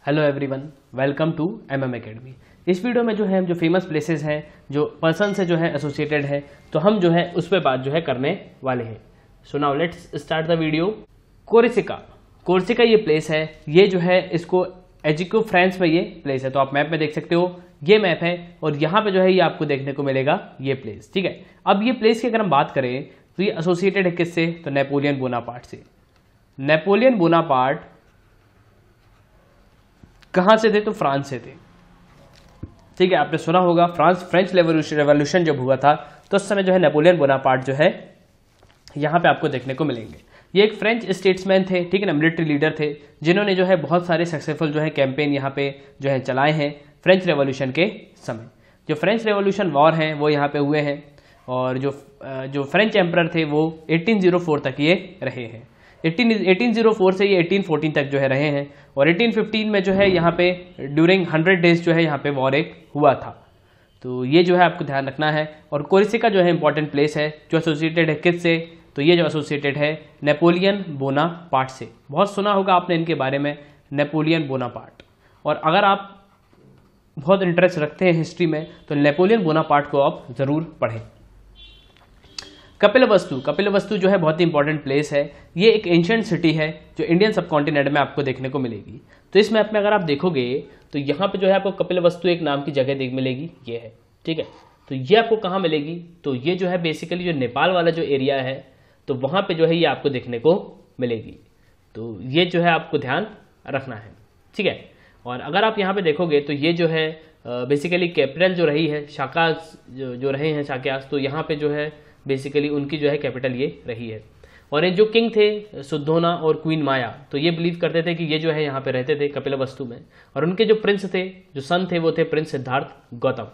Hello everyone, welcome to MM academy. इस video में जो है हम जो फेमस प्लेसेस हैं, जो पर्सन से जो है एसोसिएटेड है, तो हम जो है उस पर बात जो है करने वाले हैं। So now let's start the video. Corsica ये प्लेस है, ये जो है इसको एजिको फ्रांस में ये प्लेस है। तो आप मैप में देख सकते हो, ये मैप है और यहाँ पे जो है ये आपको देखने को मिलेगा ये प्लेस। ठीक है, अब ये प्लेस की अगर हम बात करें तो ये एसोसिएटेड है किससे? तो नेपोलियन बोनापार्ट से। नेपोलियन बोनापार्ट कहां से थे? तो फ्रांस से थे। ठीक है, आपने सुना होगा फ्रेंच रेवोल्यूशन जब हुआ था तो उस समय जो है नेपोलियन बोनापार्ट जो है यहां पे आपको देखने को मिलेंगे। ये एक फ्रेंच स्टेट्समैन थे, ठीक है ना, मिलिट्री लीडर थे, जिन्होंने जो है बहुत सारे सक्सेसफुल जो है कैंपेन यहाँ पे जो है चलाए हैं फ्रेंच रेवोल्यूशन के समय। जो फ्रेंच रेवोल्यूशन वॉर हैं वो यहाँ पे हुए हैं और जो फ्रेंच एम्परर थे वो 1804 तक ये रहे हैं। 1804 से ये 1814 तक जो है रहे हैं और 1815 में जो है यहाँ पे ड्यूरिंग 100 डेज जो है यहाँ पे वॉर एक हुआ था। तो ये जो है आपको ध्यान रखना है। और कोर्सिका जो है इंपॉर्टेंट प्लेस है, जो एसोसिएटेड है किससे? तो ये जो एसोसिएटेड है नेपोलियन बोनापार्ट से। बहुत सुना होगा आपने इनके बारे में, नेपोलियन बोनापार्ट। और अगर आप बहुत इंटरेस्ट रखते हैं हिस्ट्री में तो नेपोलियन बोनापार्ट को आप जरूर पढ़ें। कपिलवस्तु जो है बहुत ही इंपॉर्टेंट प्लेस है। ये एक एंशिएंट सिटी है जो इंडियन सबकॉन्टिनेंट में आपको देखने को मिलेगी। तो इस मैप में अगर आप देखोगे तो यहाँ पे जो है आपको कपिलवस्तु एक नाम की जगह देख मिलेगी, ये है। ठीक है, तो ये आपको कहाँ मिलेगी? तो ये जो है बेसिकली जो नेपाल वाला जो एरिया है तो वहाँ पे जो है ये आपको देखने को मिलेगी। तो ये जो है आपको ध्यान रखना है। ठीक है, और अगर आप यहाँ पे देखोगे तो ये जो है बेसिकली कैपिटल जो रही है शाकास जो रहे हैं शाक्यास, तो यहाँ पे जो है बेसिकली उनकी जो है कैपिटल ये रही है। और ये जो किंग थे सुद्धोना और क्वीन माया, तो ये बिलीव करते थे कि ये जो है यहाँ पे रहते थे कपिलवस्तु में। और उनके जो प्रिंस थे, जो सन थे, वो थे प्रिंस सिद्धार्थ गौतम।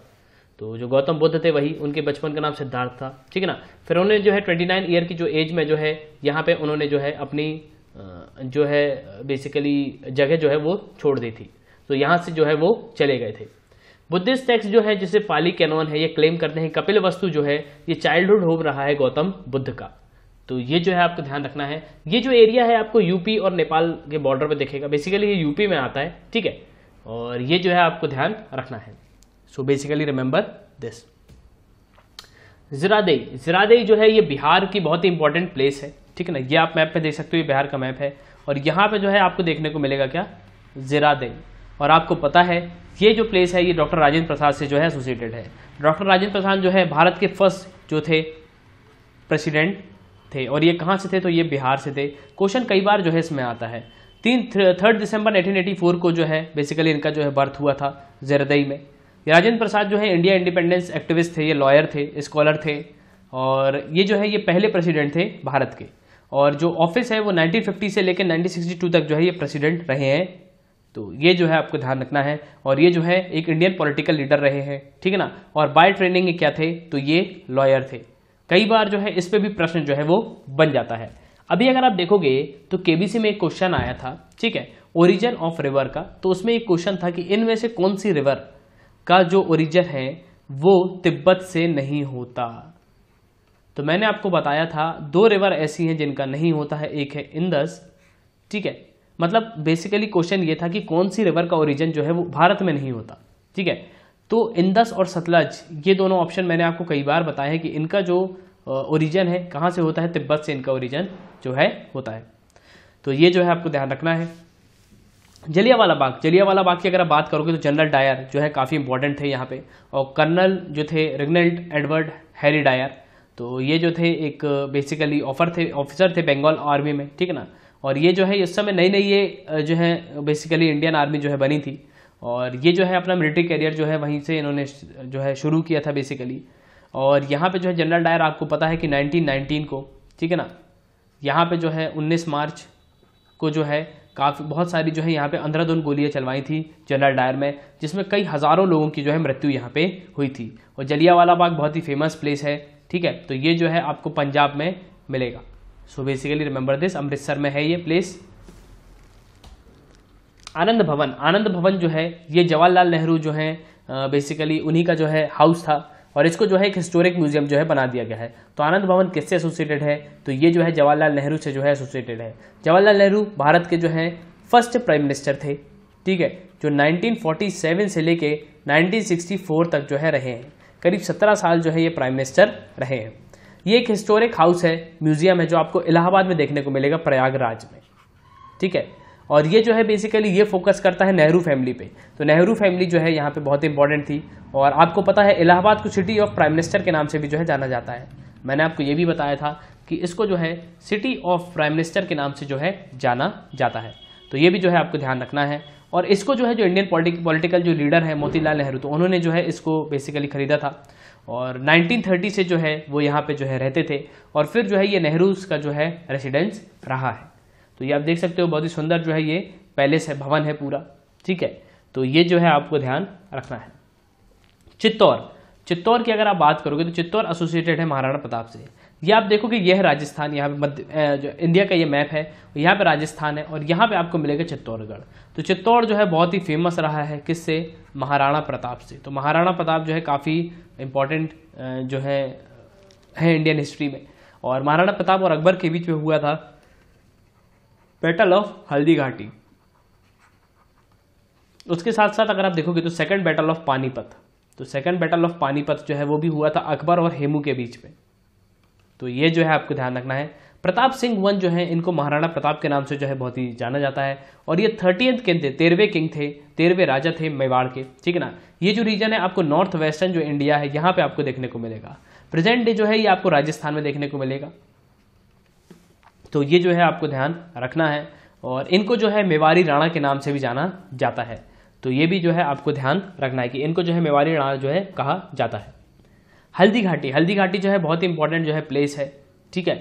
तो जो गौतम बुद्ध थे वही, उनके बचपन का नाम सिद्धार्थ था। ठीक है ना। फिर उन्होंने जो है 29 ईयर की जो एज में जो है यहाँ पे उन्होंने जो है अपनी जो है बेसिकली जगह जो है वो छोड़ दी थी। तो यहाँ से जो है वो चले गए थे। बुद्धिस्ट टेक्स्ट जो है जिसे पाली कैनॉन है, ये क्लेम करते हैं कपिलवस्तु जो है ये चाइल्डहुड होम रहा है गौतम बुद्ध का। तो ये जो है आपको ध्यान रखना है। ये जो एरिया है आपको यूपी और नेपाल के बॉर्डर पे दिखेगा, बेसिकली ये यूपी में आता है। ठीक है, और ये जो है आपको ध्यान रखना है। So basically remember this. Jiradei जो है ये बिहार की बहुत ही इंपॉर्टेंट प्लेस है। ठीक है ना, ये आप मैप पे देख सकते हो, ये बिहार का मैप है और यहाँ पे जो है आपको देखने को मिलेगा क्या? जिरादेई। और आपको पता है ये जो प्लेस है ये डॉक्टर राजेंद्र प्रसाद से जो है एसोसिएटेड है। डॉक्टर राजेंद्र प्रसाद जो है भारत के फर्स्ट जो थे प्रेसिडेंट थे और ये कहाँ से थे? तो ये बिहार से थे। क्वेश्चन कई बार जो है इसमें आता है। 3 दिसंबर 1884 को जो है बेसिकली इनका जो है बर्थ हुआ था जिरादेई में। राजेंद्र प्रसाद जो है इंडिया इंडिपेंडेंस एक्टिविस्ट थे, ये लॉयर थे, स्कॉलर थे और ये जो है ये पहले प्रेसिडेंट थे भारत के। और जो ऑफिस है वो 1950 से लेकर 1962 तक जो है ये प्रेसिडेंट रहे हैं। तो ये जो है आपको ध्यान रखना है। और ये जो है एक इंडियन पॉलिटिकल लीडर रहे हैं। ठीक है ना। और बाय ट्रेनिंग ये क्या थे? तो ये लॉयर थे। कई बार जो है इस पे भी प्रश्न जो है वो बन जाता है। अभी अगर आप देखोगे तो केबीसी में एक क्वेश्चन आया था, ठीक है, ओरिजिन ऑफ रिवर का। तो उसमें एक क्वेश्चन था कि इनमें से कौन सी रिवर का जो ओरिजिन है वो तिब्बत से नहीं होता। तो मैंने आपको बताया था 2 रिवर ऐसी हैं जिनका नहीं होता है, एक है इंदस। ठीक है, मतलब बेसिकली क्वेश्चन ये था कि कौन सी रिवर का ओरिजिन जो है वो भारत में नहीं होता। ठीक है, तो इंदस और सतलज ये दोनों ऑप्शन मैंने आपको कई बार बताया है कि इनका जो ओरिजिन है कहाँ से होता है? तिब्बत से इनका ओरिजिन जो है होता है। तो ये जो है आपको ध्यान रखना है। जलियांवाला बाग की अगर आप बात करोगे तो जनरल डायर जो है काफ़ी इंपॉर्टेंट थे यहाँ पे। और कर्नल जो थे रेगनाल्ड एडवर्ड हैरी डायर, तो ये जो थे एक बेसिकली ऑफिसर थे बंगाल आर्मी में। ठीक है ना। और ये जो है इस समय नई ये जो है बेसिकली इंडियन आर्मी जो है बनी थी और ये जो है अपना मिलिट्री करियर जो है वहीं से इन्होंने जो है शुरू किया था बेसिकली। और यहाँ पे जो है जनरल डायर आपको पता है कि 1919 को, ठीक है ना, यहाँ पे जो है 19 मार्च को जो है बहुत सारी जो है यहाँ पे अंधाधुंध गोलियाँ चलवाई थी जनरल डायर में, जिसमें कई हज़ारों लोगों की जो है मृत्यु यहाँ पे हुई थी। और जलियांवाला बाग बहुत ही फेमस प्लेस है। ठीक है, तो ये जो है आपको पंजाब में मिलेगा। So basically remember this, Amritsar में है ये प्लेस। आनंद भवन जो है ये जवाहरलाल नेहरू जो है बेसिकली उन्हीं का जो है हाउस था और इसको जो है एक हिस्टोरिक म्यूजियम जो है बना दिया गया है। तो आनंद भवन किससे एसोसिएटेड है? तो ये जो है जवाहरलाल नेहरू से जो है एसोसिएटेड है। जवाहरलाल नेहरू भारत के जो है फर्स्ट प्राइम मिनिस्टर थे। ठीक है, जो 1947 से लेके 1964 तक जो है रहे हैं। करीब 17 साल जो है ये प्राइम मिनिस्टर रहे हैं। ये एक हिस्टोरिक हाउस है, म्यूजियम है, जो आपको इलाहाबाद में देखने को मिलेगा, प्रयागराज में। ठीक है, और ये जो है बेसिकली ये फोकस करता है नेहरू फैमिली पे। तो नेहरू फैमिली जो है यहाँ पे बहुत इंपॉर्टेंट थी। और आपको पता है इलाहाबाद को सिटी ऑफ प्राइम मिनिस्टर के नाम से भी जो है जाना जाता है। मैंने आपको ये भी बताया था कि इसको जो है सिटी ऑफ प्राइम मिनिस्टर के नाम से जो है जाना जाता है। तो ये भी जो है आपको ध्यान रखना है। और इसको जो है जो इंडियन पॉलिटिकल जो लीडर है मोतीलाल नेहरू, तो उन्होंने जो है इसको बेसिकली खरीदा था और 1930 से जो है वो यहाँ पे जो है रहते थे। और फिर जो है ये नेहरू का जो है रेसिडेंस रहा है। तो ये आप देख सकते हो, बहुत ही सुंदर जो है ये पैलेस है, भवन है पूरा। ठीक है, तो ये जो है आपको ध्यान रखना है। चित्तौड़ की अगर आप बात करोगे तो चित्तौड़ एसोसिएटेड है महाराणा प्रताप से। ये आप देखोगे ये है राजस्थान, यहाँ पे मध्य जो इंडिया का ये मैप है, यहाँ पे राजस्थान है और यहाँ पे आपको मिलेगा चित्तौड़गढ़। तो चित्तौड़ जो है बहुत ही फेमस रहा है, किससे? महाराणा प्रताप से। तो महाराणा प्रताप जो है काफ़ी इंपॉर्टेंट जो है इंडियन हिस्ट्री में। और महाराणा प्रताप और अकबर के बीच में हुआ था बैटल ऑफ हल्दी घाटी। उसके साथ साथ अगर आप देखोगे तो सेकंड बैटल ऑफ पानीपत, तो सेकंड बैटल ऑफ पानीपत जो है वो भी हुआ था अकबर और हेमू के बीच में। तो ये जो है आपको ध्यान रखना है। प्रताप सिंह वन जो है इनको महाराणा प्रताप के नाम से जो है बहुत ही जाना जाता है। और ये 30th किंग थे, 13वें किंग थे, 13वें राजा थे मेवाड़ के। ठीक है ना। ये जो रीजन है आपको नॉर्थ वेस्टर्न जो इंडिया है यहाँ पे आपको देखने को मिलेगा। प्रेजेंट डे जो है ये आपको राजस्थान में देखने को मिलेगा। तो ये जो है आपको ध्यान रखना है। और इनको जो है मेवाड़ी राणा के नाम से भी जाना जाता है। तो ये भी जो है आपको ध्यान रखना है कि इनको जो है मेवाड़ी राणा जो है कहा जाता है। हल्दी घाटी जो है बहुत ही इंपॉर्टेंट जो है प्लेस है। ठीक है,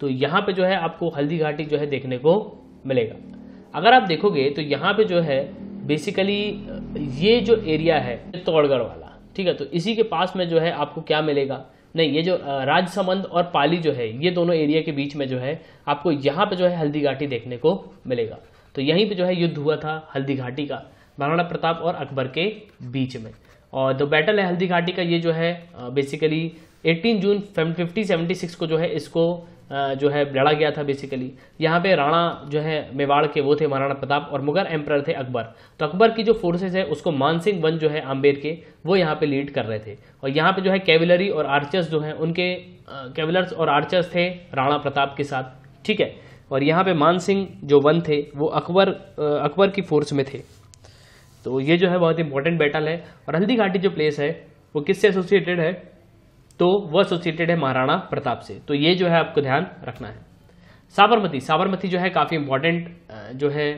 तो यहाँ पे जो है आपको हल्दी घाटी जो है देखने को मिलेगा। अगर आप देखोगे तो यहाँ पे जो है बेसिकली ये जो एरिया है चित्तौड़गढ़ वाला, ठीक है, तो इसी के पास में जो है आपको क्या मिलेगा? नहीं, ये जो राजसमंद और पाली जो है ये दोनों एरिया के बीच में जो है आपको यहाँ पे जो है हल्दी घाटी देखने को मिलेगा। तो यहीं पे जो है युद्ध हुआ था हल्दी घाटी का, महाराणा प्रताप और अकबर के बीच में। और जो बैटल है हल्दी घाटी का ये जो है बेसिकली 18 जून 1576 को जो है इसको जो है लड़ा गया था। बेसिकली यहाँ पे राणा जो है मेवाड़ के वो थे महाराणा प्रताप और मुगल एम्परर थे अकबर। तो अकबर की जो फोर्सेस है उसको मानसिंह वन जो है आम्बेर के वो यहाँ पे लीड कर रहे थे। और यहाँ पे जो है कैवलरी और आर्चर्स जो है उनके कैवलर्स और आर्चर्स थे राणा प्रताप के साथ। ठीक है, और यहाँ पे मानसिंह जो वन थे वो अकबर की फोर्स में थे। तो ये जो है बहुत इंपॉर्टेंट बैटल है। और हल्दी घाटी जो प्लेस है वो किससे एसोसिएटेड है? तो वो एसोसिएटेड है महाराणा प्रताप से। तो ये जो है आपको ध्यान रखना है। साबरमती जो है काफ़ी इंपॉर्टेंट जो है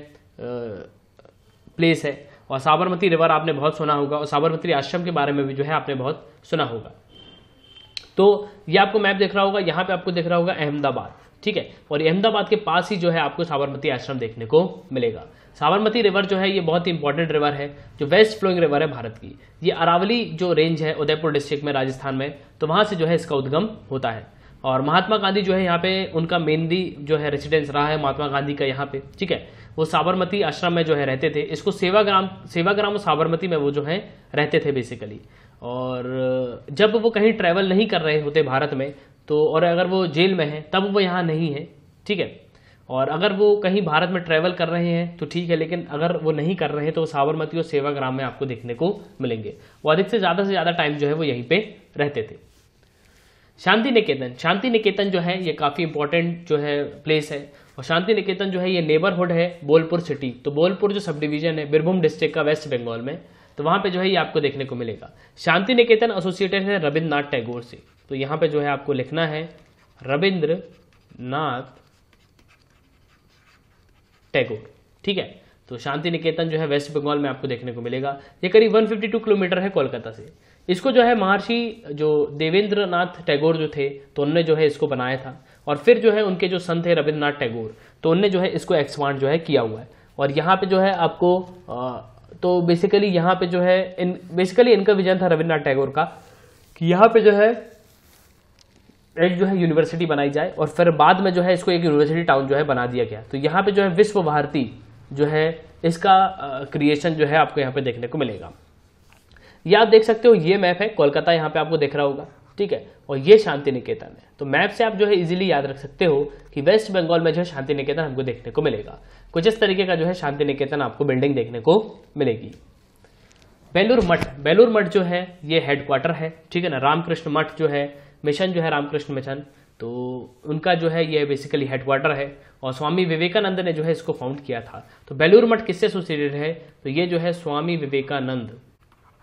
प्लेस है। और साबरमती रिवर आपने बहुत सुना होगा और साबरमती आश्रम के बारे में भी जो है आपने बहुत सुना होगा। तो ये आपको मैप दिख रहा होगा, यहाँ पे आपको दिख रहा होगा अहमदाबाद। ठीक है, और अहमदाबाद के पास ही जो है आपको साबरमती आश्रम देखने को मिलेगा। साबरमती रिवर जो है ये बहुत ही इंपॉर्टेंट रिवर है, जो वेस्ट फ्लोइंग रिवर है भारत की। ये अरावली जो रेंज है उदयपुर डिस्ट्रिक्ट में राजस्थान में, तो वहां से जो है इसका उद्गम होता है। और महात्मा गांधी जो है यहाँ पे उनका मेनली जो है रेसिडेंस रहा है महात्मा गांधी का यहाँ पे। ठीक है, वो साबरमती आश्रम में जो है रहते थे। इसको सेवाग्राम और साबरमती में वो जो है रहते थे बेसिकली। और जब वो कहीं ट्रैवल नहीं कर रहे होते भारत में तो, और अगर वो जेल में है तब वो यहाँ नहीं है। ठीक है, और अगर वो कहीं भारत में ट्रैवल कर रहे हैं तो ठीक है, लेकिन अगर वो नहीं कर रहे हैं तो साबरमती और सेवाग्राम में आपको देखने को मिलेंगे। वो अधिक से ज़्यादा टाइम जो है वो यहीं पे रहते थे। शांति निकेतन जो है ये काफ़ी इंपॉर्टेंट जो है प्लेस है। और शांति निकेतन जो है ये नेबरहुड है बोलपुर सिटी। तो बोलपुर जो सब डिवीजन है बीरभूम डिस्ट्रिक्ट का वेस्ट बंगाल में, तो वहाँ पे जो है ये आपको देखने को मिलेगा। शांति निकेतन एसोसिएटेड है रविन्द्रनाथ टैगोर से। तो यहाँ पे जो है आपको लिखना है रविन्द्रनाथ टैगोर। ठीक है, तो शांति निकेतन जो है वेस्ट बंगाल में आपको देखने को मिलेगा। ये करीब 152 किलोमीटर है कोलकाता से। इसको जो है महर्षि जो देवेंद्रनाथ टैगोर जो थे तो उनने जो है इसको बनाया था। और फिर जो है उनके जो सन थे रविन्द्रनाथ टैगोर, तो उनने जो है इसको एक्सपांड जो है किया हुआ है। और यहाँ पे जो है आपको तो बेसिकली यहाँ पे जो है बेसिकली इनका विजन था रविन्द्रनाथ टैगोर का कि यहाँ पे जो है एक जो है यूनिवर्सिटी बनाई जाए। और फिर बाद में जो है इसको एक यूनिवर्सिटी टाउन जो है बना दिया गया। तो यहाँ पे जो है विश्व भारती जो है इसका क्रिएशन जो है आपको यहाँ पे देखने को मिलेगा। ये आप देख सकते हो, ये मैप है कोलकाता यहाँ पे आपको दिख रहा होगा। ठीक है, और ये शांति निकेतन है। तो मैप से आप जो है इजीली याद रख सकते हो कि वेस्ट बंगाल में जो है शांति निकेतन हमको देखने को मिलेगा। कुछ इस तरीके का जो है शांति निकेतन आपको बिल्डिंग देखने को मिलेगी। बेलूर मठ जो है ये हेडक्वार्टर है, ठीक है ना। रामकृष्ण मठ जो है मिशन जो है रामकृष्ण मिशन, तो उनका जो है ये बेसिकली हेडक्वार्टर है और स्वामी विवेकानंद ने जो है इसको फाउंड किया था। तो बेलूर मठ किससे एसोसिएटेड है, तो ये जो है स्वामी विवेकानंद,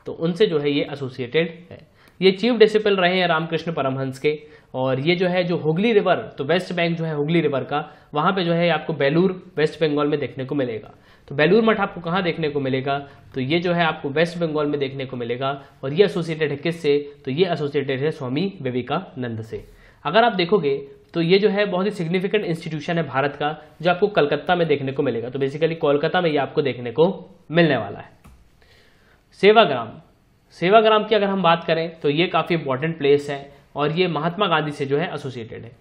तो उनसे जो है ये एसोसिएटेड है। ये चीफ डिसिपल रहे हैं रामकृष्ण परमहंस के। और ये जो है जो हुगली रिवर, तो वेस्ट बैंक जो है हुगली रिवर का, वहां पे जो है आपको बेलूर वेस्ट बंगाल में देखने को मिलेगा। तो बेलूर मठ आपको कहाँ देखने को मिलेगा, तो ये जो है आपको वेस्ट बंगाल में देखने को मिलेगा। और ये एसोसिएटेड है किससे, तो ये एसोसिएटेड है स्वामी विवेकानंद से। अगर आप देखोगे तो ये जो है बहुत ही सिग्निफिकेंट इंस्टीट्यूशन है भारत का, जो आपको कलकत्ता में देखने को मिलेगा। तो बेसिकली कोलकाता में ये आपको देखने को मिलने वाला है। सेवाग्राम की अगर हम बात करें तो ये काफ़ी इंपॉर्टेंट प्लेस है और ये महात्मा गांधी से जो है एसोसिएटेड है।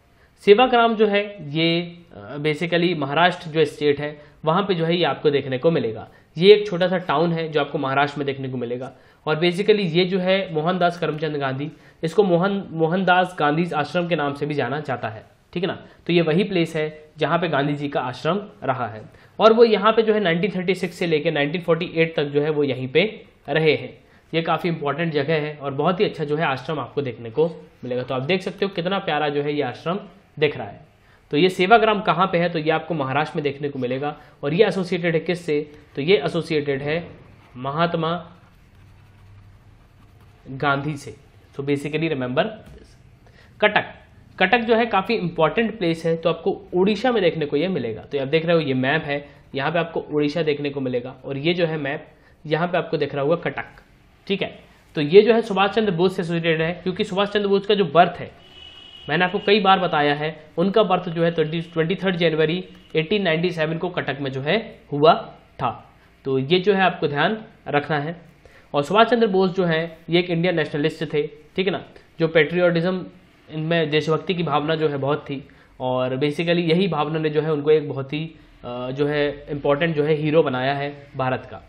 सेवाग्राम जो है ये बेसिकली महाराष्ट्र जो स्टेट है वहाँ पे जो है ये आपको देखने को मिलेगा। ये एक छोटा सा टाउन है जो आपको महाराष्ट्र में देखने को मिलेगा। और बेसिकली ये जो है मोहनदास करमचंद गांधी, इसको मोहनदास गांधी आश्रम के नाम से भी जाना जाता है, ठीक है ना। तो ये वही प्लेस है जहाँ पे गांधी जी का आश्रम रहा है और वो यहाँ पे जो है 1936 से लेकर 1948 तक जो है वो यहीं पे रहे हैं। ये काफ़ी इंपॉर्टेंट जगह है और बहुत ही अच्छा जो है आश्रम आपको देखने को मिलेगा। तो आप देख सकते हो कितना प्यारा जो है ये आश्रम दिख रहा है। तो ये सेवाग्राम कहाँ पे है, तो ये आपको महाराष्ट्र में देखने को मिलेगा। और ये एसोसिएटेड है किससे, तो ये एसोसिएटेड है महात्मा गांधी से। तो बेसिकली रिमेंबर कटक जो है काफ़ी इंपॉर्टेंट प्लेस है, तो आपको उड़ीसा में देखने को ये मिलेगा। तो आप देख रहे हो ये मैप है, यहाँ पे आपको उड़ीसा देखने को मिलेगा और ये जो है मैप यहाँ पे आपको दिख रहा होगा कटक, ठीक है। तो ये जो है सुभाष चंद्र बोस से एसोसिएटेड है, क्योंकि सुभाष चंद्र बोस का जो बर्थ है, मैंने आपको कई बार बताया है, उनका बर्थ जो है 23 जनवरी 1897 को कटक में जो है हुआ था। तो ये जो है आपको ध्यान रखना है। और सुभाष चंद्र बोस जो है ये एक इंडियन नेशनलिस्ट थे, ठीक है ना, जो पेट्रियोटिज्म, इनमें देशभक्ति की भावना जो है बहुत थी और बेसिकली यही भावना ने जो है उनको एक बहुत ही जो है इम्पोर्टेंट जो है हीरो बनाया है भारत का।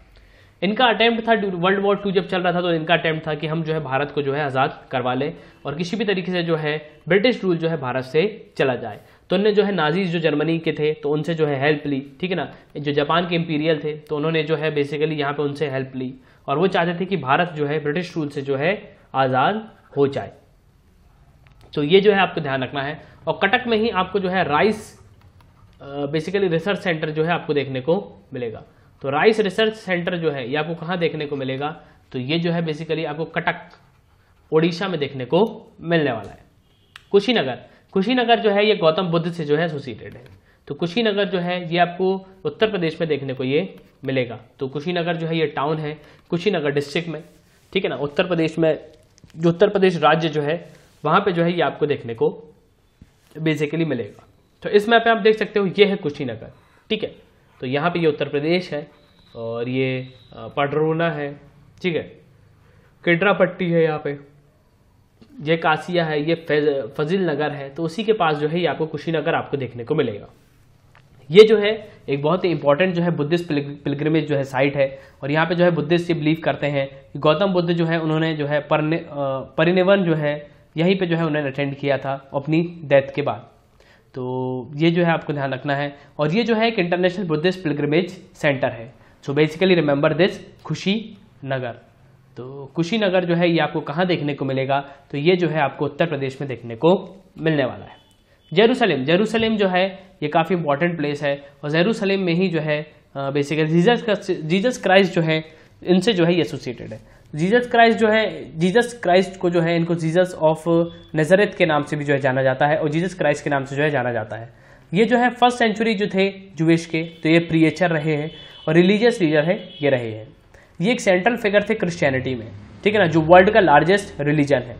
इनका अटेम्प्ट था वर्ल्ड वॉर 2 जब चल रहा था, तो इनका अटेम्प्ट था कि हम जो है भारत को जो है आज़ाद करवा लें और किसी भी तरीके से जो है ब्रिटिश रूल जो है भारत से चला जाए। तो उन्होंने जो है नाजीज जो जर्मनी के थे तो उनसे जो है हेल्प ली, ठीक है ना। जो जापान के इंपीरियल थे तो उन्होंने जो है बेसिकली यहाँ पे उनसे हेल्प ली और वो चाहते थे कि भारत जो है ब्रिटिश रूल से जो है आज़ाद हो जाए। तो ये जो है आपको ध्यान रखना है। और कटक में ही आपको जो है राइस बेसिकली रिसर्च सेंटर जो है आपको देखने को मिलेगा। तो राइस रिसर्च सेंटर जो है ये आपको कहाँ देखने को मिलेगा, तो ये जो है बेसिकली आपको कटक ओडिशा में देखने को मिलने वाला है। कुशीनगर जो है ये गौतम बुद्ध से जो है एसोसिएटेड है। तो कुशीनगर जो है ये आपको उत्तर प्रदेश में देखने को ये मिलेगा। तो कुशीनगर जो है ये टाउन है कुशीनगर डिस्ट्रिक्ट में, ठीक है ना, उत्तर प्रदेश में, जो उत्तर प्रदेश राज्य जो है वहाँ पे जो है ये आपको देखने को बेसिकली मिलेगा। तो इस मैप पे आप देख सकते हो ये है कुशीनगर, ठीक है। तो यहाँ पे ये उत्तर प्रदेश है और ये पडरौना है, ठीक है, केड्रापट्टी है, यहाँ पे ये कासिया है, ये फजील नगर है। तो उसी के पास जो है ये आपको कुशीनगर आपको देखने को मिलेगा। ये जो है एक बहुत ही इंपॉर्टेंट जो है बुद्धिस्ट पिलग्रिमेज जो है साइट है और यहाँ पे जो है बुद्धिस्ट ये बिलीव करते हैं गौतम बुद्ध जो है उन्होंने जो है परिनिर्वाण जो है यहीं पे जो है उन्होंने अटेंड किया था अपनी डेथ के बाद। तो ये जो है आपको ध्यान रखना है। और ये जो है एक इंटरनेशनल बुद्धिस्ट पिलग्रिमेज सेंटर है। So basically remember this Kushinagar. तो कुशीनगर जो है ये आपको कहाँ देखने को मिलेगा, तो ये जो है आपको उत्तर प्रदेश में देखने को मिलने वाला है। जेरूसलेम जो है ये काफ़ी इंपॉर्टेंट प्लेस है और जेरूसलेम में ही जो है बेसिकली जीसस क्राइस्ट जो है इनसे जो है ये एसोसिएटेड है। जीसस क्राइस्ट को जो है इनको जीसस ऑफ नजरेत के नाम से भी जो है जाना जाता है और जीसस क्राइस्ट के नाम से जो है जाना जाता है। ये जो है 1st सेंचुरी जो थे जूइश के, तो ये प्रीचर रहे हैं और रिलीजियस लीडर है ये रहे हैं। ये एक सेंट्रल फिगर थे क्रिश्चियनिटी में, ठीक है ना, जो वर्ल्ड का लार्जेस्ट रिलीजन है।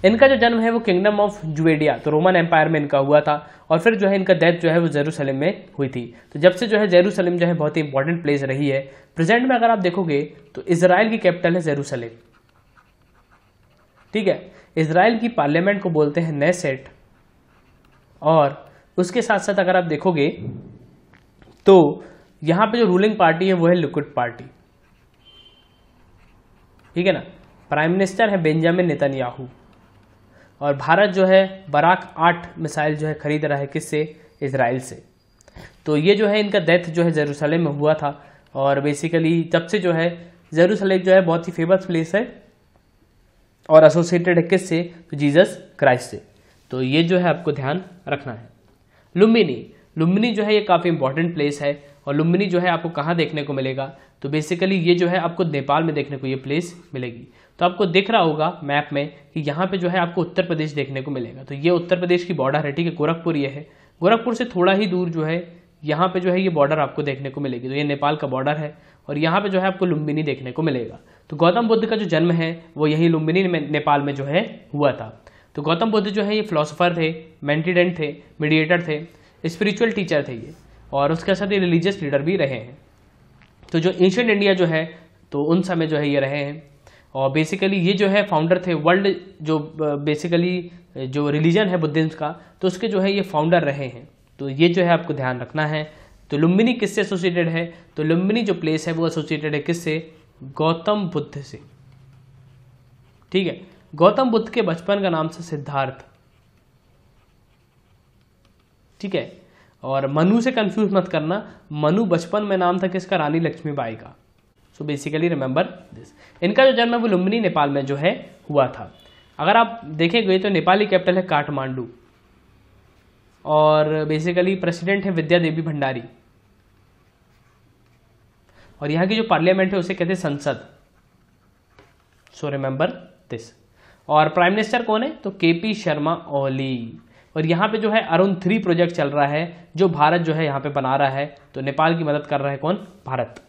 इनका जो जन्म है वो किंगडम ऑफ जुवेडिया, तो रोमन एम्पायर में इनका हुआ था और फिर जो है इनका डेथ जो है वो जेरूसलम में हुई थी। तो जब से जो है जेरूसलम जो है बहुत ही इंपॉर्टेंट प्लेस रही है। प्रेजेंट में अगर आप देखोगे तो इजराइल की कैपिटल है जेरूसलम, ठीक है। इजराइल की पार्लियामेंट को बोलते हैं नेसेट और उसके साथ साथ अगर आप देखोगे तो यहां पे जो रूलिंग पार्टी है वो है लिक्विड पार्टी, ठीक है ना। प्राइम मिनिस्टर है बेंजामिन नेतन्याहू और भारत जो है बराक 8 मिसाइल जो है खरीद रहा है किससे, इजराइल से। तो ये जो है इनका डेथ जो है जेरूसलम में हुआ था, और बेसिकली तब से जो है जेरूसलम जो है बहुत ही फेमस प्लेस है और एसोसिएटेड है किससे, तो जीसस क्राइस्ट से। तो ये जो है आपको ध्यान रखना है। लुम्बिनी, लुम्बिनी जो है ये काफ़ी इंपॉर्टेंट प्लेस है, और लुम्बिनी जो है आपको कहाँ देखने को मिलेगा, तो बेसिकली ये जो है आपको नेपाल में देखने को ये प्लेस मिलेगी। तो आपको दिख रहा होगा मैप में कि यहाँ पे जो है आपको उत्तर प्रदेश देखने को मिलेगा। तो ये उत्तर प्रदेश की बॉर्डर है, ठीक है, गोरखपुर ये है। गोरखपुर से थोड़ा ही दूर जो है यहाँ पे जो है ये बॉर्डर आपको देखने को मिलेगी। तो ये नेपाल का बॉर्डर है, और यहाँ पे जो है आपको लुम्बिनी देखने को मिलेगा। तो गौतम बुद्ध का जो जन्म है वो यही लुम्बिनी में नेपाल में जो है हुआ था। तो गौतम बुद्ध जो है ये फिलोसोफर थे, मेंटिडेंट थे, मीडिएटर थे, स्पिरिचुअल टीचर थे ये, और उसके साथ ये रिलीजियस लीडर भी रहे हैं। तो जो एंशिएंट इंडिया जो है तो उन समय जो है ये रहे हैं, और बेसिकली ये जो है फाउंडर थे वर्ल्ड जो बेसिकली जो रिलीजन है बुद्धिज्म का, तो उसके जो है ये फाउंडर रहे हैं। तो ये जो है आपको ध्यान रखना है। तो लुम्बिनी किससे एसोसिएटेड है, तो लुम्बिनी जो प्लेस है वो एसोसिएटेड है किससे, गौतम बुद्ध से, ठीक है। गौतम बुद्ध के बचपन का नाम था सिद्धार्थ, ठीक है। और मनु से कंफ्यूज मत करना, मनु बचपन में नाम था किसका, रानी लक्ष्मीबाई का। So basically remember this. इनका जो जन्म है वो लुम्बिनी नेपाल में जो है हुआ था। अगर आप देखेंगे तो नेपाली कैपिटल है काठमांडू, और बेसिकली प्रेसिडेंट है विद्या देवी भंडारी, और यहाँ की जो पार्लियामेंट है उसे कहते हैं संसद। So remember this. और प्राइम मिनिस्टर कौन है, तो केपी शर्मा ओली। और यहाँ पे जो है अरुण 3 प्रोजेक्ट चल रहा है जो भारत जो है यहाँ पे बना रहा है। तो नेपाल की मदद कर रहा है कौन, भारत।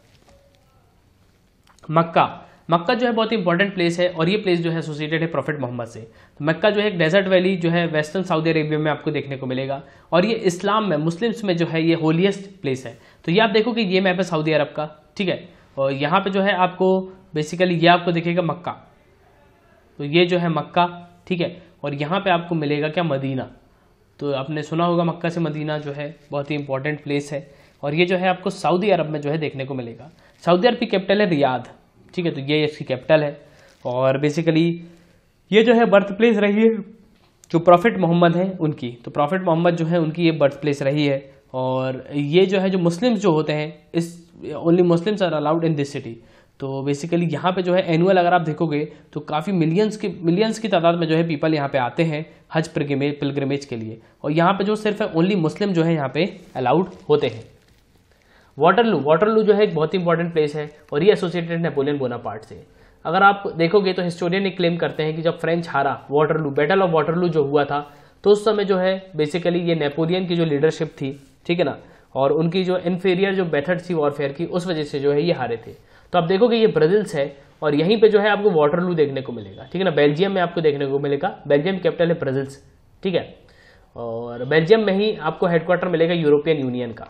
मक्का, मक्का जो है बहुत ही इंपॉर्टेंट प्लेस है, और ये प्लेस जो है एसोसिएटेड है प्रॉफिट मोहम्मद से। तो मक्का जो है एक डेजर्ट वैली जो है वेस्टर्न सऊदी अरेबिया में आपको देखने को मिलेगा, और ये इस्लाम में मुस्लिम्स में जो है ये होलीएस्ट प्लेस है। तो ये आप देखो कि ये मैप है सऊदी अरब का, ठीक है, और यहाँ पे जो है आपको बेसिकली ये आपको दिखेगा मक्का। तो ये जो है मक्का, ठीक है, और यहाँ पे आपको मिलेगा क्या, मदीना। तो आपने सुना होगा मक्का से मदीना जो है बहुत ही इंपॉर्टेंट प्लेस है, और ये जो है आपको सऊदी अरब में जो है देखने को मिलेगा। सऊदी अरब की कैपिटल है रियाद, ठीक है, तो ये इसकी कैपिटल है। और बेसिकली ये जो है बर्थ प्लेस रही है जो प्रॉफिट मोहम्मद है उनकी। तो प्रॉफिट मोहम्मद जो है उनकी ये बर्थ प्लेस रही है, और ये जो है जो मुस्लिम्स जो होते हैं इस only Muslims are allowed in this city. तो बेसिकली यहाँ पे जो है एनुअल अगर आप देखोगे तो काफ़ी मिलियंस की तादाद में जो है पीपल यहाँ पे आते हैं हज पिलग्रिमेज के लिए, और यहाँ पे जो सिर्फ ओनली मुस्लिम जो है यहाँ पे अलाउड होते हैं। वाटरलू, वाटरलू जो है एक बहुत ही इंपॉर्टेंट प्लेस है, और ये एसोसिएटेड नेपोलियन बोनापार्ट से। अगर आप देखोगे तो हिस्टोरियन ने क्लेम करते हैं कि जब फ्रेंच हारा वाटरलू, बैटल ऑफ वाटरलू जो हुआ था, तो उस समय जो है बेसिकली ये नेपोलियन की जो लीडरशिप थी, ठीक है ना, और उनकी जो इन्फीरियर जो मेथड थी वॉरफेयर की, उस वजह से जो है ये हारे थे। तो आप देखोगे ये ब्राजील्स है, और यहीं पे जो है आपको वाटरलू देखने को मिलेगा, ठीक है ना। बेल्जियम में आपको देखने को मिलेगा, बेल्जियम कैपिटल है ब्राजील्स, ठीक है, और बेल्जियम में ही आपको हेडक्वार्टर मिलेगा यूरोपियन यूनियन का।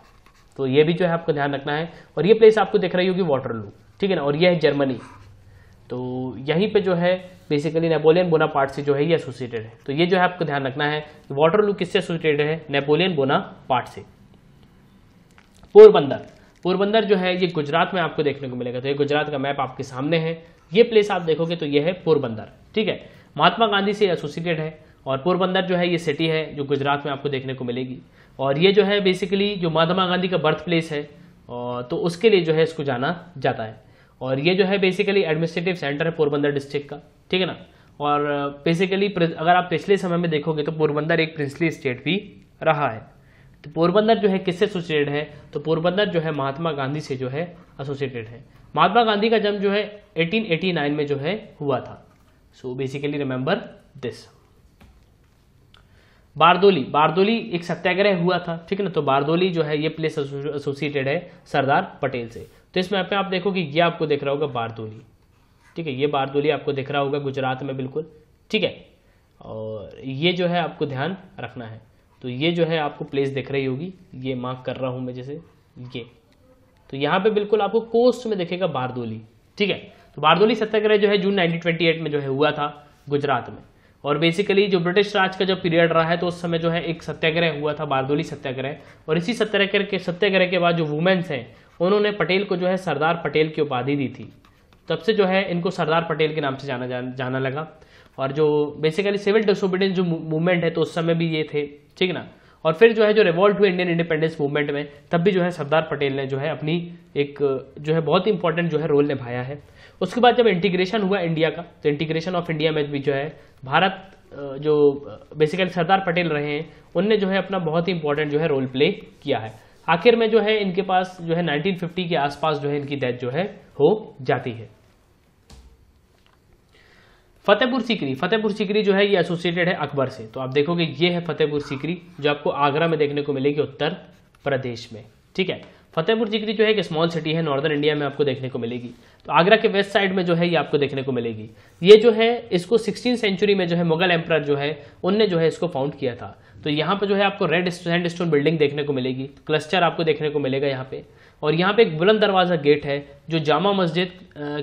तो ये भी जो है आपको ध्यान रखना है। और ये प्लेस आपको दिख रही होगी वाटरलू, ठीक है ना, और ये है जर्मनी। तो यहीं पे जो है बेसिकली नेपोलियन बोनापार्ट से जो है ये एसोसिएटेड है। तो ये जो है आपको ध्यान रखना है कि वाटरलू किससे एसोसिएटेड है, नेपोलियन बोनापार्ट से। पोरबंदर, पोरबंदर जो है ये गुजरात में आपको देखने को मिलेगा। तो ये गुजरात का मैप आपके सामने है, ये प्लेस आप देखोगे तो ये है पोरबंदर, ठीक है, महात्मा गांधी से एसोसिएटेड है। और पोरबंदर जो है ये सिटी है जो गुजरात में आपको देखने को मिलेगी, और ये जो है बेसिकली जो महात्मा गांधी का बर्थ प्लेस है, तो उसके लिए जो है इसको जाना जाता है। और ये जो है बेसिकली एडमिनिस्ट्रेटिव सेंटर है पोरबंदर डिस्ट्रिक्ट का, ठीक है ना। और बेसिकली अगर आप पिछले समय में देखोगे तो पोरबंदर एक प्रिंसली स्टेट भी रहा है। तो पोरबंदर जो है किससे एसोसिएटेड है, तो पोरबंदर जो है महात्मा गांधी से जो है एसोसिएटेड है। महात्मा गांधी का जन्म जो है 1889 में जो है हुआ था। So basically remember this. Bardoli, Bardoli एक सत्याग्रह हुआ था, ठीक है ना। तो बारदोली जो है ये प्लेस एसोसिएटेड है सरदार पटेल से। तो इस मैप पे आप देखो कि ये आपको दिख रहा होगा बारदोली, ठीक है, ये बारदोली आपको दिख रहा होगा गुजरात में बिल्कुल, ठीक है। और ये जो है आपको ध्यान रखना है। तो ये जो है आपको प्लेस दिख रही होगी, ये मार्क कर रहा हूं मैं जैसे ये, तो यहाँ पे बिल्कुल आपको कोस्ट में दिखेगा बारदोली, ठीक है। तो बारदोली सत्याग्रह जो है जून 1928 में जो है हुआ था गुजरात में। और बेसिकली जो ब्रिटिश राज का जब पीरियड रहा है तो उस समय जो है एक सत्याग्रह हुआ था, बारदोली सत्याग्रह। और इसी सत्याग्रह के बाद जो वुमेन्स हैं उन्होंने पटेल को जो है सरदार पटेल की उपाधि दी थी। तब से जो है इनको सरदार पटेल के नाम से जाना लगा। और जो बेसिकली सिविल डिसोबीडियंस जो मूवमेंट है तो उस समय भी ये थे, ठीक है ना। और फिर जो है जो रिवॉल्ट हुए इंडियन इंडिपेंडेंस मूवमेंट में, तब भी जो है सरदार पटेल ने जो है अपनी एक जो है बहुत ही इंपॉर्टेंट जो है रोल निभाया है। उसके बाद जब इंटीग्रेशन हुआ इंडिया का, तो इंटीग्रेशन ऑफ इंडिया में भी जो है भारत जो बेसिकली सरदार पटेल रहे हैं, उनने जो है अपना बहुत ही इंपॉर्टेंट जो है रोल प्ले किया है। आखिर में जो है इनके पास जो है 1950 के आसपास जो है इनकी डेथ जो है हो जाती है। फतेहपुर सीकरी, फतेहपुर सीकरी जो है ये एसोसिएटेड है अकबर से। तो आप देखोगे ये है फतेहपुर सीकरी, जो आपको आगरा में देखने को मिलेगी उत्तर प्रदेश में। ठीक है, फतेहपुर सीकरी जो है एक स्मॉल सिटी है, नॉर्दर्न इंडिया में आपको देखने को मिलेगी। तो आगरा के वेस्ट साइड में जो है ये आपको देखने को मिलेगी। ये जो है इसको 16वीं सेंचुरी में जो है मुगल एम्परर जो है उनने जो है इसको फाउंड किया था। तो यहाँ पे जो है आपको रेड सैंडस्टोन बिल्डिंग देखने को मिलेगी, क्लस्टर आपको देखने को मिलेगा यहाँ पे। और यहाँ पे एक बुलंद दरवाजा गेट है जो जामा मस्जिद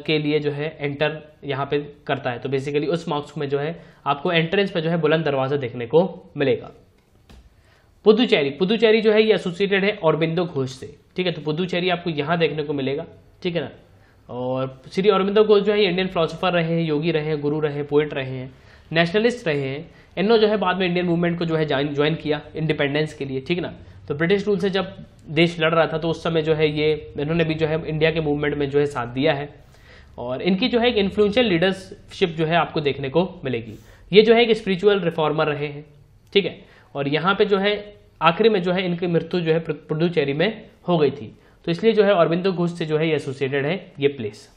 के लिए जो है एंटर यहाँ पे करता है। तो बेसिकली उस मॉस्क में जो है आपको एंट्रेंस पे जो है बुलंद दरवाजा देखने को मिलेगा। पुदुचेरी, पुदुचेरी जो है ये एसोसिएटेड है औरबिंदो घोष से। ठीक है, तो पुदुचेरी आपको यहाँ देखने को मिलेगा। ठीक है ना, और श्री औरबिंदो घोष जो है इंडियन फिलोसोफर रहे हैं, योगी रहे हैं, गुरु रहे हैं, पोइट रहे हैं, नेशनलिस्ट रहे हैं। इन्होंने जो है बाद में इंडियन मूवमेंट को जो है ज्वाइन किया इंडिपेंडेंस के लिए। ठीक ना, तो ब्रिटिश रूल से जब देश लड़ रहा था तो उस समय जो है ये इन्होंने भी जो है इंडिया के मूवमेंट में जो है साथ दिया है। और इनकी जो है एक इन्फ्लुएंशियल लीडरशिप जो है आपको देखने को मिलेगी। ये जो है एक स्पिरिचुअल रिफॉर्मर रहे हैं। ठीक है, और यहाँ पे जो है आखिरी में जो है इनकी मृत्यु जो है पुडुचेरी में हो गई थी। तो इसलिए जो है औरबिंदो घोष से जो है ये एसोसिएटेड है ये प्लेस।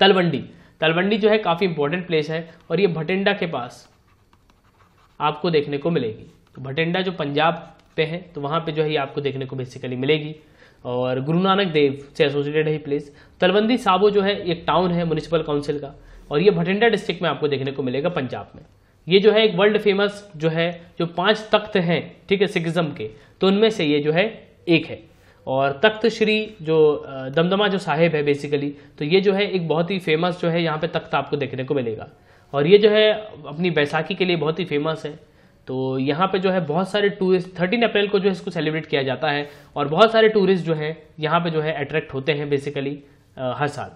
तलवंडी, तलवंडी जो है काफी इंपॉर्टेंट प्लेस है और ये भटिंडा के पास आपको देखने को मिलेगी। तो भटिंडा जो पंजाब पे है, तो वहां पे जो है ये आपको देखने को बेसिकली मिलेगी। और गुरु नानक देव से एसोसिएटेड है ये प्लेस। तलवंडी साबो जो है एक टाउन है म्युनिसिपल काउंसिल का, और ये भटिंडा डिस्ट्रिक्ट में आपको देखने को मिलेगा पंजाब में। ये जो है एक वर्ल्ड फेमस जो है जो 5 तख्त हैं, ठीक है, सिखिज्म के, तो उनमें से ये जो है एक है। और तख्त श्री जो दमदमा जो साहिब है बेसिकली, तो ये जो है एक बहुत ही फेमस जो है यहाँ पे तख्त आपको देखने को मिलेगा। और ये जो है अपनी बैसाखी के लिए बहुत ही फेमस है। तो यहाँ पे जो है बहुत सारे टूरिस्ट 13 अप्रैल को जो है इसको सेलिब्रेट किया जाता है, और बहुत सारे टूरिस्ट जो है यहाँ पे जो है अट्रैक्ट होते हैं बेसिकली हर साल।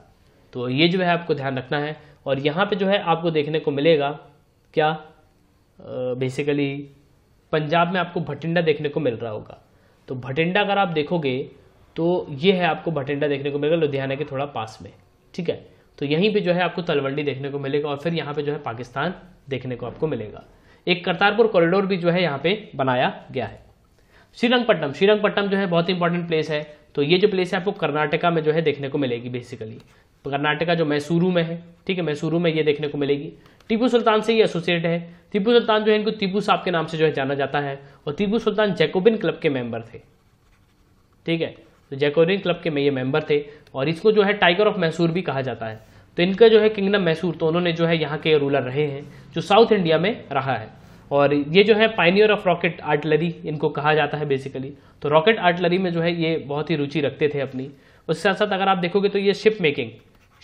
तो ये जो है आपको ध्यान रखना है। और यहाँ पे जो है आपको देखने को मिलेगा क्या, बेसिकली पंजाब में आपको भटिंडा देखने को मिल रहा होगा। तो भटिंडा अगर आप देखोगे तो ये है आपको भटिंडा देखने को मिलेगा लुधियाना के थोड़ा पास में। ठीक है, तो यहीं पे जो है आपको तलवंडी देखने को मिलेगा, और फिर यहाँ पे जो है पाकिस्तान देखने को आपको मिलेगा। एक करतारपुर कॉरिडोर भी जो है यहाँ पे बनाया गया है। श्रीरंगपट्टनम, श्रीरंगपट्टनम जो है बहुत इंपॉर्टेंट प्लेस है। तो ये जो प्लेस है आपको कर्नाटका में जो है देखने को मिलेगी बेसिकली। कर्नाटका जो मैसूरू में है, ठीक है, मैसूरू में ये देखने को मिलेगी। टीपू सुल्तान से ये एसोसिएट है। टीपू सुल्तान जो है इनको टीपू साहब के नाम से जो है जाना जाता है, और टीपू सुल्तान जैकोबिन क्लब के मेंबर थे। ठीक है, तो जैकोबिन क्लब के में ये मेंबर थे, और इसको जो है टाइगर ऑफ मैसूर भी कहा जाता है। तो इनका जो है किंगडम मैसूर, तो उन्होंने जो है यहाँ के रूलर रहे हैं जो साउथ इंडिया में रहा है। और ये जो है पायनियर ऑफ रॉकेट आर्टिलरी इनको कहा जाता है बेसिकली। तो रॉकेट आर्टिलरी में जो है ये बहुत ही रुचि रखते थे अपनी। उसके साथ साथ अगर आप देखोगे तो ये शिप मेकिंग,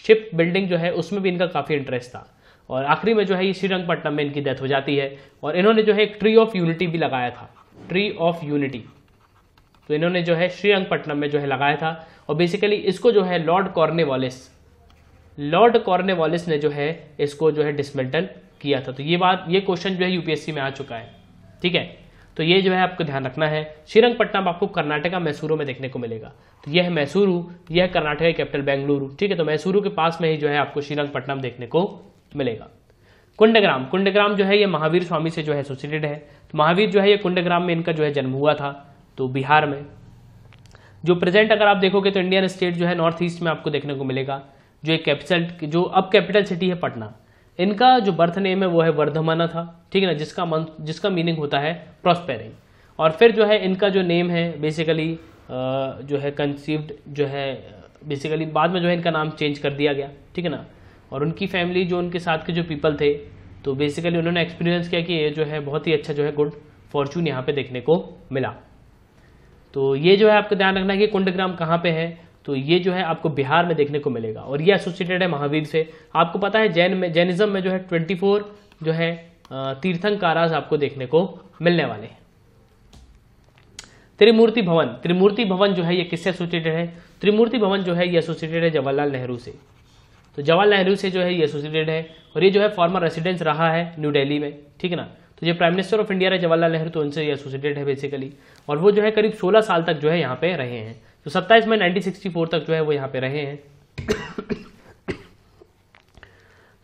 शिप बिल्डिंग जो है उसमें भी इनका काफ़ी इंटरेस्ट था। और आखिरी में जो है ये श्रीरंगपट्टनम में इनकी डेथ हो जाती है। और इन्होंने जो है एक ट्री ऑफ यूनिटी भी लगाया था, ट्री ऑफ यूनिटी, तो इन्होंने जो है श्रीरंगपट्टनम में जो है लगाया था। और बेसिकली इसको जो है लॉर्ड कॉर्नवालिस ने जो है इसको जो है डिसमेंटल किया था। तो ये क्वेश्चन जो है यूपीएससी में आ चुका है। ठीक है, तो ये जो है आपको ध्यान रखना है। श्रीरंगपट्टनम आपको कर्नाटका मैसूरू में देखने को मिलेगा। तो यह है मैसूरू, यह है कर्नाटका की कैपिटल बेंगलुरु। ठीक है, तो मैसूरू के पास में ही जो है आपको श्रीरंगपट्टनम देखने को मिलेगा। कुंडग्राम, कुंडग्राम जो है ये महावीर स्वामी से जो है एसोसिएटेड है। तो महावीर जो है ये कुंडग्राम में इनका जो है जन्म हुआ था, तो बिहार में। जो प्रेजेंट अगर आप देखोगे तो इंडियन स्टेट जो है नॉर्थ ईस्ट में आपको देखने को मिलेगा। जो एक कैपिटल, जो अब कैपिटल सिटी है पटना, इनका जो बर्थ नेम है वो है वर्धमाना था। ठीक है ना, जिसका मीनिंग होता है प्रॉस्पेरिंग। और फिर जो है इनका जो नेम है बेसिकली जो है कंसीव्ड जो है बेसिकली बाद में जो है इनका नाम चेंज कर दिया गया। ठीक है ना, और उनकी फैमिली जो उनके साथ के जो पीपल थे, तो बेसिकली उन्होंने एक्सपीरियंस किया कि ये जो है बहुत ही अच्छा जो है गुड फॉर्चून यहाँ पे देखने को मिला। तो ये जो है आपको ध्यान रखना है कि कुंडग्राम कहाँ पे है। तो ये जो है आपको बिहार में देखने को मिलेगा, और ये एसोसिएटेड है महावीर से। आपको पता है जैनिज्म में जो है 24 जो है तीर्थंकारास आपको देखने को मिलने वाले हैं। त्रिमूर्ति भवन, त्रिमूर्ति भवन जो है ये किससे एसोसिएटेड है? त्रिमूर्ति भवन जो है ये एसोसिएटेड है जवाहरलाल नेहरू से। तो जवाहरलाल नेहरू से जो है ये एसोसिएटेड है, और ये जो है फॉर्मर रेसिडेंस रहा है न्यू दिल्ली में। ठीक है ना, तो जो प्राइम मिनिस्टर ऑफ इंडिया है जवाहरलाल नेहरू, तो उनसे ये एसोसिएटेड है बेसिकली। और वो जो है करीब 16 साल तक जो है यहाँ पे रहे हैं। तो 27 मई 1964 तक जो है वो यहाँ पे रहे हैं।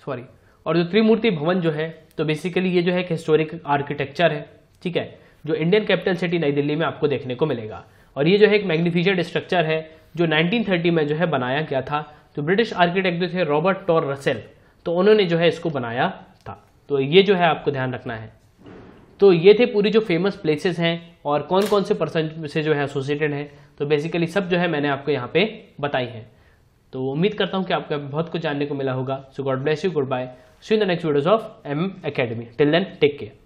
सॉरी। और जो त्रिमूर्ति भवन जो है, तो बेसिकली ये जो है एक हिस्टोरिक आर्किटेक्चर है, ठीक है, जो इंडियन कैपिटल सिटी नई दिल्ली में आपको देखने को मिलेगा। और ये जो है एक मैग्निफिसेंट स्ट्रक्चर है जो 1930 में जो है बनाया गया था। तो ब्रिटिश आर्किटेक्ट जो थे रॉबर्ट टॉर रसेल, तो उन्होंने जो है इसको बनाया था। तो ये जो है आपको ध्यान रखना है। तो ये थे पूरी जो फेमस प्लेसेस हैं और कौन कौन से पर्सन से जो है एसोसिएटेड है। तो बेसिकली सब जो है मैंने आपको यहाँ पे बताई है। तो उम्मीद करता हूँ कि आपको बहुत कुछ जानने को मिला होगा। So God bless you, good bye, see you in the next videos of M academy. Till then take care.